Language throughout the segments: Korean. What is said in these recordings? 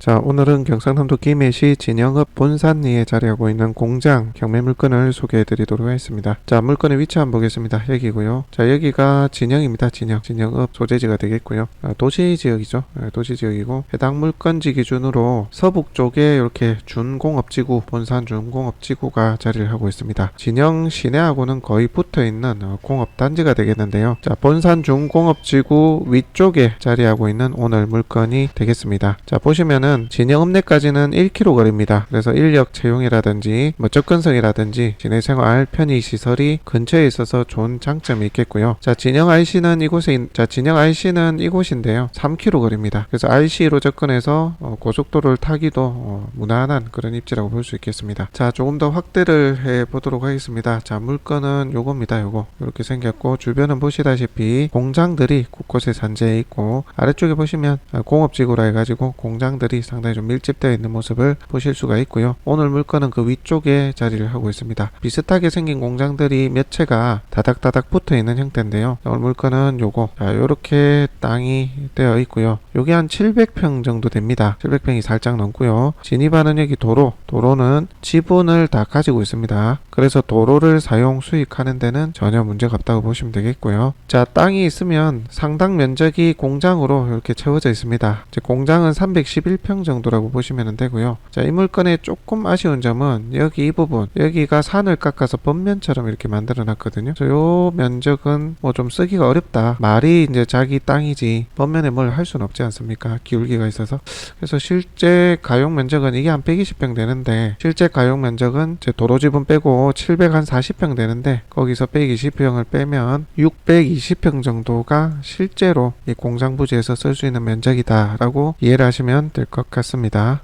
자, 오늘은 경상남도 김해시 진영읍 본산리에 자리하고 있는 공장 경매 물건을 소개해 드리도록 하겠습니다. 자, 물건의 위치 한번 보겠습니다. 여기고요. 자, 여기가 진영입니다. 진영읍 소재지가 되겠고요. 도시 지역이죠. 도시 지역이고 해당 물건지 기준으로 서북 쪽에 이렇게 준공업지구, 본산 준공업지구가 자리를 하고 있습니다. 진영 시내하고는 거의 붙어 있는 공업단지가 되겠는데요. 자, 본산 준공업지구 위쪽에 자리하고 있는 오늘 물건이 되겠습니다. 자, 보시면은 진영읍내까지는 1km 거리입니다. 그래서 인력 채용이라든지 접근성이라든지 시내생활 편의시설이 근처에 있어서 좋은 장점이 있겠고요. 자, 진영 IC는 이곳인데요. 3km 거리입니다. 그래서 IC로 접근해서 고속도로를 타기도 무난한 그런 입지라고 볼 수 있겠습니다. 자, 조금 더 확대를 해 보도록 하겠습니다. 자, 물건은 요겁니다. 요거 이렇게 생겼고, 주변은 보시다시피 공장들이 곳곳에 산재해 있고, 아래쪽에 보시면 공업지구라 해가지고 공장들이 상당히 좀 밀집되어 있는 모습을 보실 수가 있고요. 오늘 물건은 그 위쪽에 자리를 하고 있습니다. 비슷하게 생긴 공장들이 몇 채가 다닥다닥 붙어 있는 형태인데요. 오늘 물건은 요거, 자, 요렇게 땅이 되어 있고요. 요게 한 700평 정도 됩니다. 700평이 살짝 넘고요. 진입하는 여기 도로는 지분을 다 가지고 있습니다. 그래서 도로를 사용 수익하는 데는 전혀 문제가 없다고 보시면 되겠고요. 자, 땅이 있으면 상당 면적이 공장으로 이렇게 채워져 있습니다. 공장은 311평 정도라고 보시면 되고요. 자, 이 물건의 조금 아쉬운 점은 여기 이 부분, 여기가 산을 깎아서 번면처럼 이렇게 만들어 놨거든요. 그래서 요 면적은 뭐 좀 쓰기가 어렵다. 말이 이제 자기 땅이지 번면에 뭘 할 수는 없지 않습니까? 기울기가 있어서. 그래서 실제 가용 면적은 이게 한 120평 되는데, 실제 가용 면적은 제 도로 지분 빼고 740평 되는데, 거기서 120평을 빼면 620평 정도가 실제로 이 공장 부지에서 쓸 수 있는 면적이다 라고 이해를 하시면 될 것 같습니다.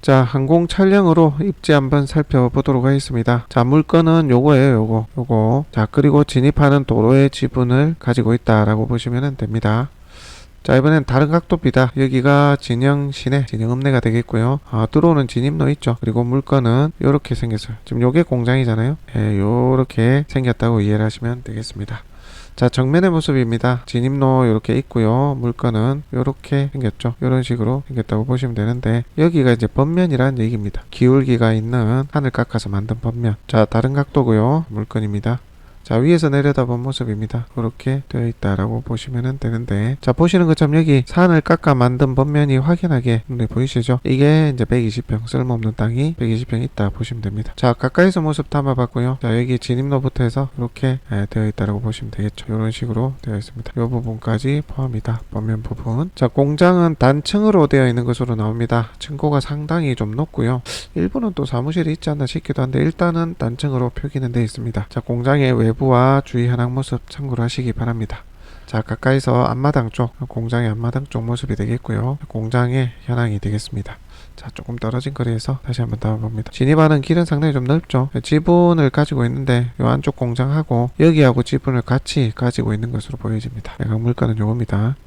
자, 항공 촬영으로 입지 한번 살펴보도록 하겠습니다. 자, 물건은 요거예요. 요거. 자, 그리고 진입하는 도로의 지분을 가지고 있다라고 보시면 됩니다. 자, 이번엔 다른 각도입니다. 여기가 진영 시내, 진영읍내가 되겠고요. 들어오는 진입로 있죠. 그리고 물건은 요렇게 생겼어요. 지금 요게 공장이잖아요. 요렇게 생겼다고 이해를 하시면 되겠습니다. 자, 정면의 모습입니다. 진입로 이렇게 있고요. 물건은 이렇게 생겼죠. 이런 식으로 생겼다고 보시면 되는데, 여기가 이제 번면이라는 얘기입니다. 기울기가 있는 하늘 깎아서 만든 번면. 자, 다른 각도고요. 물건입니다. 자, 위에서 내려다본 모습입니다. 그렇게 되어 있다라고 보시면 되는데, 자, 보시는 것처럼 여기 산을 깎아 만든 번면이 확연하게 눈에 보이시죠? 이게 이제 120평, 쓸모없는 땅이 120평 있다 보시면 됩니다. 자, 가까이서 모습 담아봤고요. 자, 여기 진입로부터 해서 이렇게 되어 있다라고 보시면 되겠죠. 이런 식으로 되어 있습니다. 이 부분까지 포함이다. 번면 부분. 자, 공장은 단층으로 되어 있는 것으로 나옵니다. 층고가 상당히 좀 높고요. 일부는 또 사무실이 있지 않나 싶기도 한데, 일단은 단층으로 표기는 되어 있습니다. 자, 공장의 외부와 주위 현황 모습 참고로 하시기 바랍니다. 자, 가까이서 앞마당 쪽, 공장의 앞마당 쪽 모습이 되겠고요. 공장의 현황이 되겠습니다. 자, 조금 떨어진 거리에서 다시 한번 담아봅니다. 진입하는 길은 상당히 좀 넓죠. 지분을 가지고 있는데, 이 안쪽 공장하고 여기하고 지분을 같이 가지고 있는 것으로 보여집니다. 해당 물건은 요겁니다.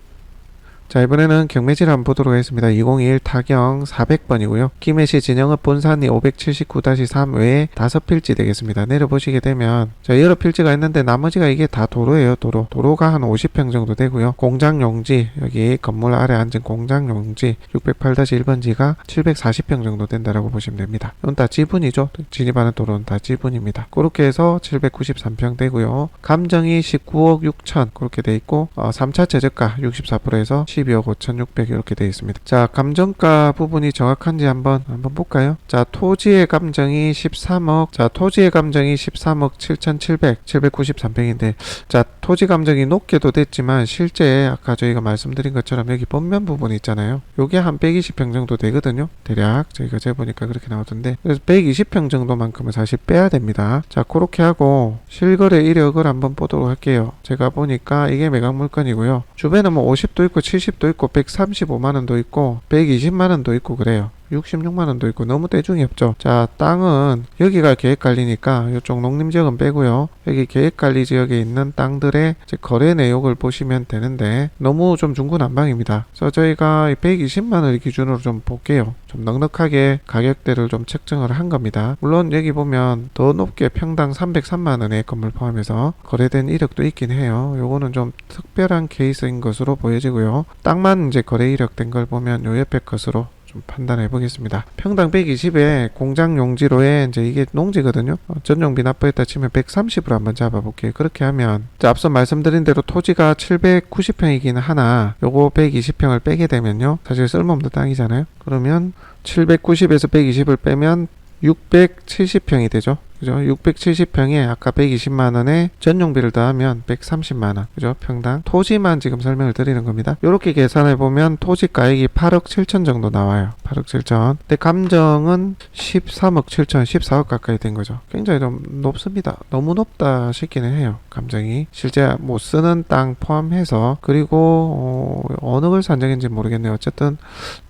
자, 이번에는 경매지를 한번 보도록 하겠습니다. 2021 타경 400번이고요. 김해시 진영읍 본산리 579-3 외에 5필지 되겠습니다. 내려보시게 되면, 자, 여러 필지가 있는데 나머지가 이게 다 도로예요. 도로가 한 50평 정도 되고요. 공장 용지, 여기 건물 아래 앉은 공장 용지 608-1번지가 740평 정도 된다라고 보시면 됩니다. 이건 다 지분이죠. 진입하는 도로는 다 지분입니다. 그렇게 해서 793평 되고요. 감정이 19억 6천 그렇게 돼 있고, 3차 최저가 64%에서 12억 5,600 이렇게 되어 있습니다. 자, 감정가 부분이 정확한지 한번 볼까요? 자, 토지의 감정이 13억, 자, 토지의 감정이 13억 7,700, 793평인데, 자, 토지 감정이 높게도 됐지만 실제 아까 저희가 말씀드린 것처럼 여기 번면 부분이 있잖아요. 요게 한 120평 정도 되거든요. 대략 저희가 재보니까 그렇게 나오던데, 그래서 120평 정도만큼은 사실 빼야 됩니다. 자, 그렇게 하고 실거래 이력을 한번 보도록 할게요. 제가 보니까 이게 매각 물건이고요. 주변에 뭐 50도 있고 70도 있고 135만원도 있고 120만원도 있고 그래요. 66만원도 있고 너무 떼중이 없죠. 자, 땅은 여기가 계획관리니까 이쪽 농림지역은 빼고요. 여기 계획관리 지역에 있는 땅들의 거래 내역을 보시면 되는데, 너무 좀 중구난방입니다. 그래서 저희가 120만원을 기준으로 좀 볼게요. 좀 넉넉하게 가격대를 좀 책정을 한 겁니다. 물론 여기 보면 더 높게 평당 303만원의 건물 포함해서 거래된 이력도 있긴 해요. 요거는 좀 특별한 케이스인 것으로 보여지고요. 땅만 이제 거래 이력된 걸 보면 요 옆에 것으로 좀 판단해 보겠습니다. 평당 120에 공장 용지로에 이제 이게 농지거든요. 전용비 납부했다 치면 130으로 한번 잡아볼게요. 그렇게 하면 앞서 말씀드린 대로 토지가 790평이긴 하나 요거 120평을 빼게 되면요. 사실 쓸모없는 땅이잖아요. 그러면 790에서 120을 빼면 670평이 되죠. 그죠? 670평에 아까 120만원에 전용비를 더하면 130만원. 그죠? 평당. 토지만 지금 설명을 드리는 겁니다. 이렇게 계산해 보면 토지 가액이 8억 7천 정도 나와요. 8억 7천. 근데 감정은 13억 7천, 14억 가까이 된 거죠. 굉장히 좀 높습니다. 너무 높다 싶기는 해요. 감정이. 실제 못 쓰는 땅 포함해서 그리고 어느 걸 산정인지 모르겠네요. 어쨌든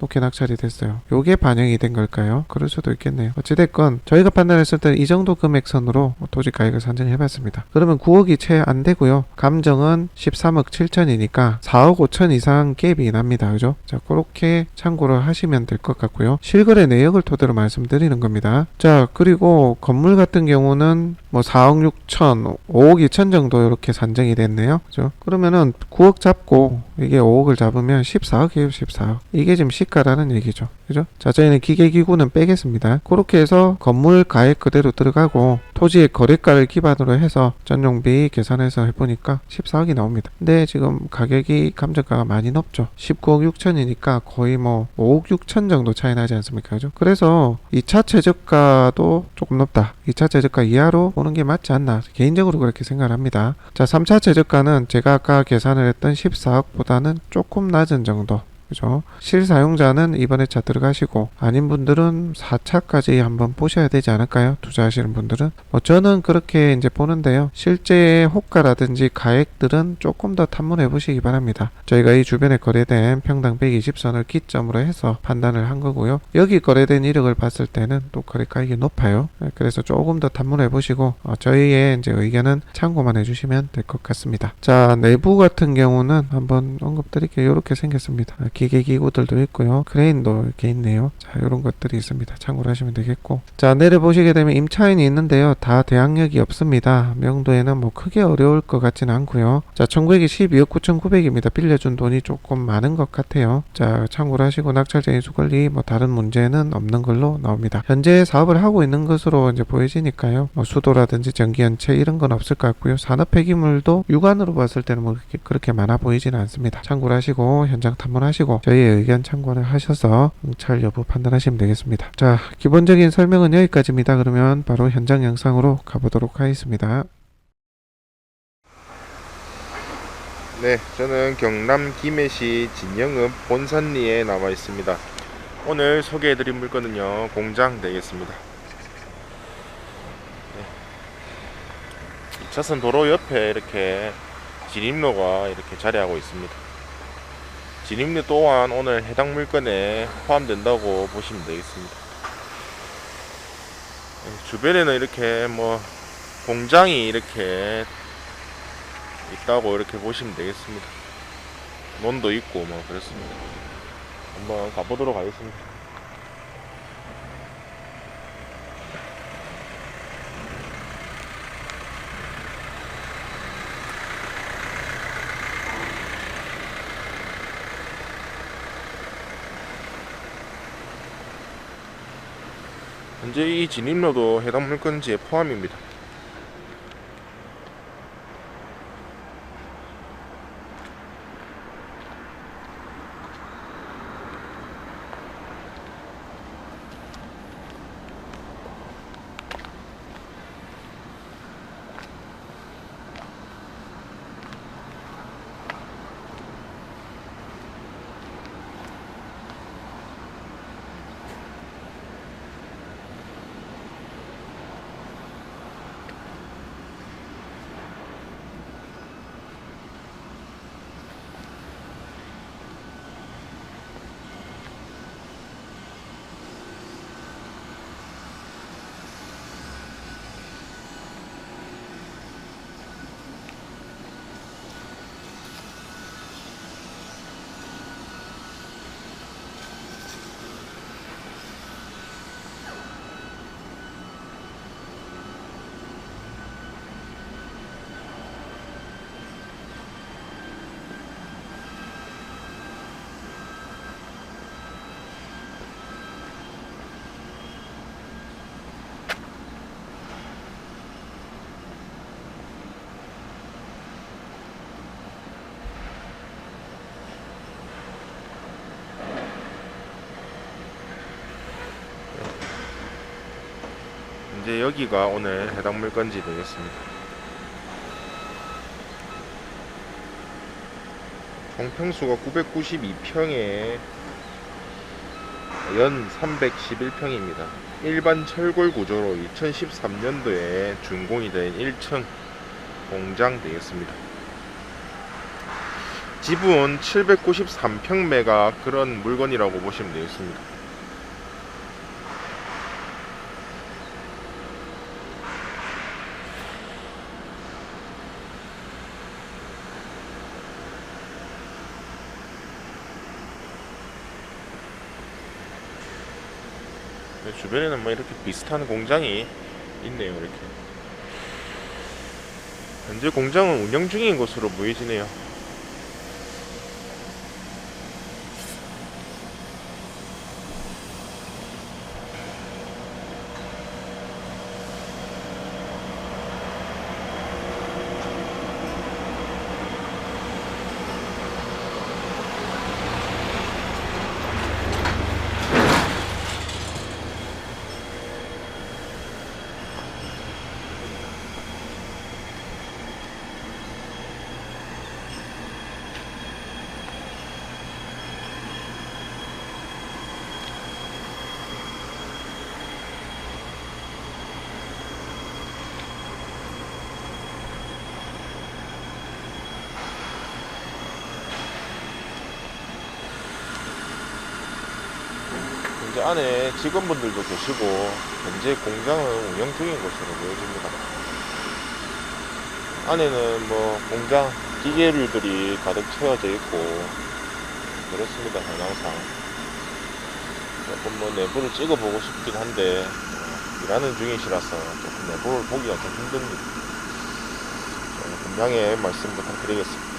높게 낙찰이 됐어요. 요게 반영이 된 걸까요? 그럴 수도 있겠네요. 어찌됐건 저희가 판단했을 때 이 정도 금액선으로 토지 가액을 산정해 봤습니다. 그러면 9억이 채 안 되고요. 감정은 13억 7천이니까 4억 5천 이상 갭이 납니다. 그죠? 자, 그렇게 참고를 하시면 될 것 같고요. 실거래 내역을 토대로 말씀드리는 겁니다. 자, 그리고 건물 같은 경우는 뭐 4억 6천, 5억 2천 정도 이렇게 산정이 됐네요. 그죠? 그러면은 9억 잡고 이게 5억을 잡으면 14억이에요. 14억. 이게 지금 시가라는 얘기죠. 그죠? 자, 저희는 기계기구는 빼겠습니다. 그렇게 해서 건물 가액 그대로 들어가고 토지의 거래가를 기반으로 해서 전용비 계산해서 해보니까 14억이 나옵니다. 근데 지금 가격이 감정가가 많이 높죠. 19억 6천이니까 거의 뭐 5억 6천 정도 차이 나지 않습니까? 그죠? 그래서 2차 최저가도 조금 높다. 2차 최저가 이하로 보는 게 맞지 않나. 개인적으로 그렇게 생각을 합니다. 자, 3차 최저가는 제가 아까 계산을 했던 14억보다는 조금 낮은 정도. 그죠? 실사용자는 이번에 차 들어가시고 아닌 분들은 4차까지 한번 보셔야 되지 않을까요? 투자하시는 분들은 저는 그렇게 이제 보는데요. 실제 호가라든지 가액들은 조금 더 탐문해 보시기 바랍니다. 저희가 이 주변에 거래된 평당 120선을 기점으로 해서 판단을 한 거고요. 여기 거래된 이력을 봤을 때는 또 거래가액이 높아요. 그래서 조금 더 탐문해 보시고 저희의 이제 의견은 참고만 해주시면 될 것 같습니다. 자, 내부 같은 경우는 한번 언급드릴게요. 이렇게 생겼습니다. 기계기구들도 있고요. 크레인도 이렇게 있네요. 자, 이런 것들이 있습니다. 참고를 하시면 되겠고. 자, 내려보시게 되면 임차인이 있는데요. 다 대항력이 없습니다. 명도에는 뭐 크게 어려울 것 같지는 않고요. 자, 청구액이 12억 9,900입니다. 빌려준 돈이 조금 많은 것 같아요. 자, 참고를 하시고 낙찰자 인수 권리 뭐 다른 문제는 없는 걸로 나옵니다. 현재 사업을 하고 있는 것으로 이제 보여지니까요. 뭐 수도라든지 전기연체 이런 건 없을 것 같고요. 산업 폐기물도 육안으로 봤을 때는 뭐 그렇게 많아 보이지는 않습니다. 참고를 하시고 현장 탐문하시고 저희의 의견 참고를 하셔서 응찰 여부 판단하시면 되겠습니다. 자, 기본적인 설명은 여기까지입니다. 그러면 바로 현장 영상으로 가보도록 하겠습니다. 네, 저는 경남 김해시 진영읍 본산리에 나와 있습니다. 오늘 소개해드릴 물건은요, 공장 되겠습니다. 네. 2차선 도로 옆에 이렇게 진입로가 이렇게 자리하고 있습니다. 진입로 또한 오늘 해당 물건에 포함된다고 보시면 되겠습니다. 주변에는 이렇게 뭐 공장이 이렇게 있다고 이렇게 보시면 되겠습니다. 논도 있고 뭐 그렇습니다. 한번 가보도록 하겠습니다. 현재 이 진입로도 해당 물건지에 포함입니다. 현재 여기가 오늘 해당 물건지 되겠습니다. 총평수가 992평에 연 311평입니다. 일반 철골 구조로 2013년도에 준공이 된 1층 공장 되겠습니다. 지분 793평매가 그런 물건이라고 보시면 되겠습니다. 주변에는 뭐 이렇게 비슷한 공장이 있네요. 이렇게 현재 공장은 운영 중인 것으로 보여지네요. 현재 안에 직원분들도 계시고 현재 공장은 운영 중인 것으로 보여집니다. 안에는 뭐 공장 기계류들이 가득 채워져 있고 그렇습니다. 항상 조금 뭐 내부를 찍어보고 싶긴 한데 일하는 중이시라서 조금 내부를 보기가 좀 힘듭니다. 분량의 말씀 부탁드리겠습니다.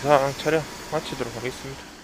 이상 촬영 마치도록 하겠습니다.